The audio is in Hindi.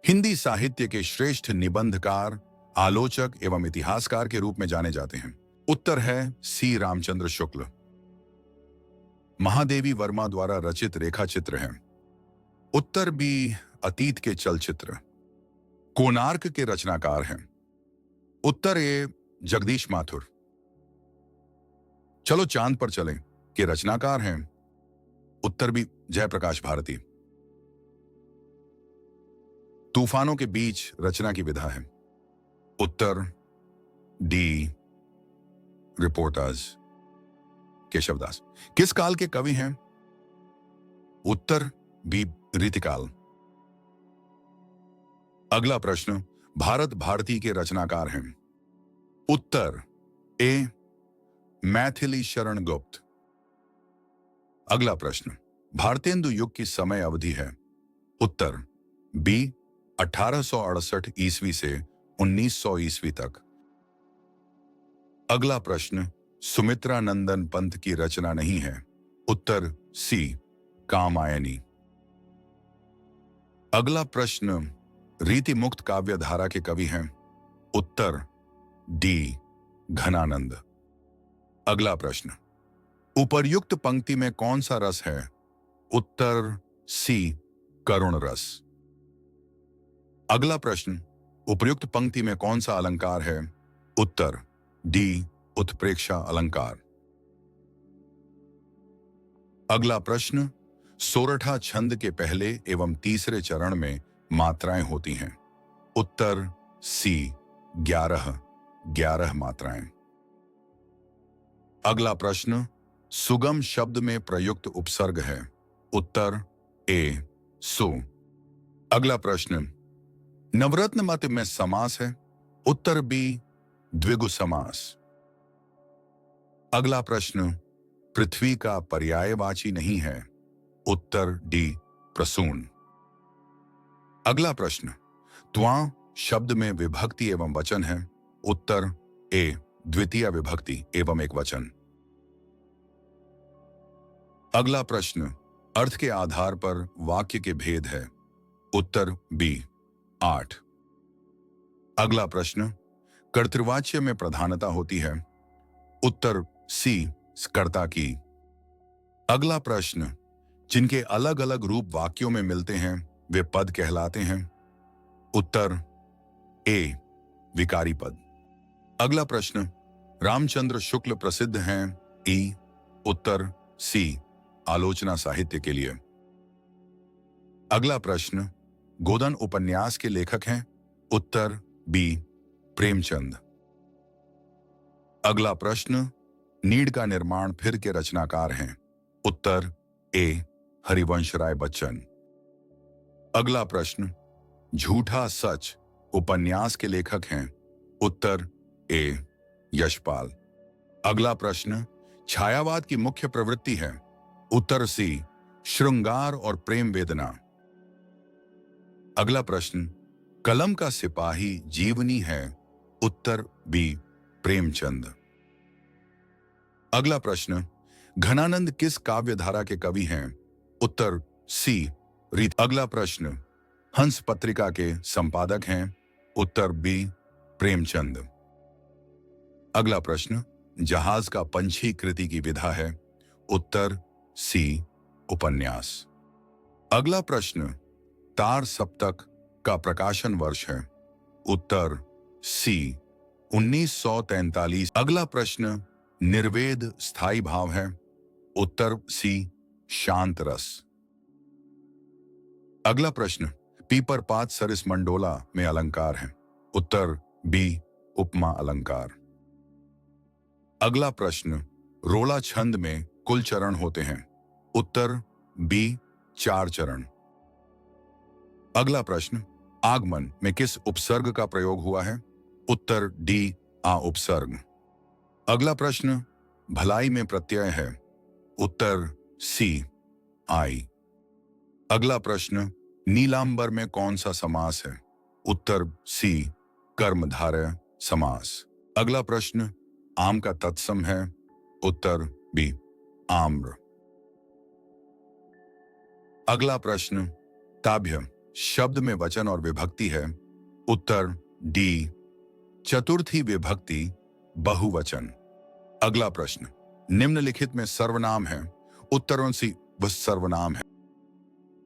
हिंदी साहित्य के श्रेष्ठ निबंधकार, आलोचक एवं इतिहासकार के रूप में जाने जाते हैं। उत्तर है सी रामचंद्र शुक्ल। महादेवी वर्मा द्वारा रचित रेखा चित्र है। उत्तर बी अतीत के चलचित्र। कोणार्क के रचनाकार हैं। उत्तर ए जगदीश माथुर। चलो चांद पर चलें के रचनाकार हैं। उत्तर बी जयप्रकाश भारती। तूफानों के बीच रचना की विधा है। उत्तर डी रिपोर्टर्स केशवदास। किस काल के कवि हैं? उत्तर बी रीतिकाल। अगला प्रश्न, भारत भारती के रचनाकार हैं। उत्तर ए मैथिली शरण गुप्त। अगला प्रश्न, भारतेंदु युग की समय अवधि है। उत्तर बी 1868 ईस्वी से 1900 ईस्वी तक। अगला प्रश्न, सुमित्रा नंदन पंत की रचना नहीं है। उत्तर सी कामायनी। अगला प्रश्न, रीति मुक्त काव्य धारा के कवि हैं। उत्तर डी घनानंद। अगला प्रश्न, उपर्युक्त पंक्ति में कौन सा रस है? उत्तर सी करुण रस। अगला प्रश्न, उपर्युक्त पंक्ति में कौन सा अलंकार है? उत्तर डी उत्प्रेक्षा अलंकार। अगला प्रश्न, सोरठा छंद के पहले एवं तीसरे चरण में मात्राएं होती हैं। उत्तर सी 11 मात्राएं। अगला प्रश्न, सुगम शब्द में प्रयुक्त उपसर्ग है। उत्तर ए सु। अगला प्रश्न, नवरत्न मत में समास है। उत्तर बी द्विगु समास। अगला प्रश्न, पृथ्वी का पर्यायवाची नहीं है। उत्तर डी प्रसून। अगला प्रश्न, त्वां शब्द में विभक्ति एवं वचन है। उत्तर ए द्वितीय विभक्ति एवं एक वचन। अगला प्रश्न, अर्थ के आधार पर वाक्य के भेद है। उत्तर बी 8। अगला प्रश्न, कर्तृवाच्य में प्रधानता होती है। उत्तर सी कर्ता की। अगला प्रश्न, जिनके अलग अलग रूप वाक्यों में मिलते हैं वे पद कहलाते हैं। उत्तर ए विकारी पद। अगला प्रश्न, रामचंद्र शुक्ल प्रसिद्ध हैं। ई। उत्तर सी आलोचना साहित्य के लिए। अगला प्रश्न, गोदन उपन्यास के लेखक हैं। उत्तर बी प्रेमचंद। अगला प्रश्न, नीड का निर्माण फिर के रचनाकार हैं। उत्तर ए हरिवंश राय बच्चन। अगला प्रश्न, झूठा सच उपन्यास के लेखक हैं। उत्तर ए यशपाल। अगला प्रश्न, छायावाद की मुख्य प्रवृत्ति है। उत्तर सी श्रृंगार और प्रेम वेदना। अगला प्रश्न, कलम का सिपाही जीवनी है। उत्तर बी प्रेमचंद। अगला प्रश्न, घनानंद किस काव्य धारा के कवि हैं? उत्तर सी रीत। अगला प्रश्न, हंस पत्रिका के संपादक हैं। उत्तर बी प्रेमचंद। अगला प्रश्न, जहाज का पंछी कृति की विधा है। उत्तर सी उपन्यास। अगला प्रश्न, तार सप्तक का प्रकाशन वर्ष है। उत्तर सी 1943। अगला प्रश्न, निर्वेद स्थायी भाव है। उत्तर सी शांत रस। अगला प्रश्न, पीपर पात सरिस मंडोला में अलंकार है। उत्तर बी उपमा अलंकार। अगला प्रश्न, रोला छंद में कुल चरण होते हैं। उत्तर बी 4 चरण। अगला प्रश्न, आगमन में किस उपसर्ग का प्रयोग हुआ है? उत्तर डी आ उपसर्ग। अगला प्रश्न, भलाई में प्रत्यय है। उत्तर सी आई। अगला प्रश्न, नीलांबर में कौन सा समास है? उत्तर सी कर्मधारय समास। अगला प्रश्न, आम का तत्सम है। उत्तर बी आम्र। अगला प्रश्न, ताभ्य शब्द में वचन और विभक्ति है? उत्तर डी, चतुर्थी विभक्ति बहुवचन। अगला प्रश्न, निम्नलिखित में सर्वनाम है? उत्तर सी, वह सर्वनाम है।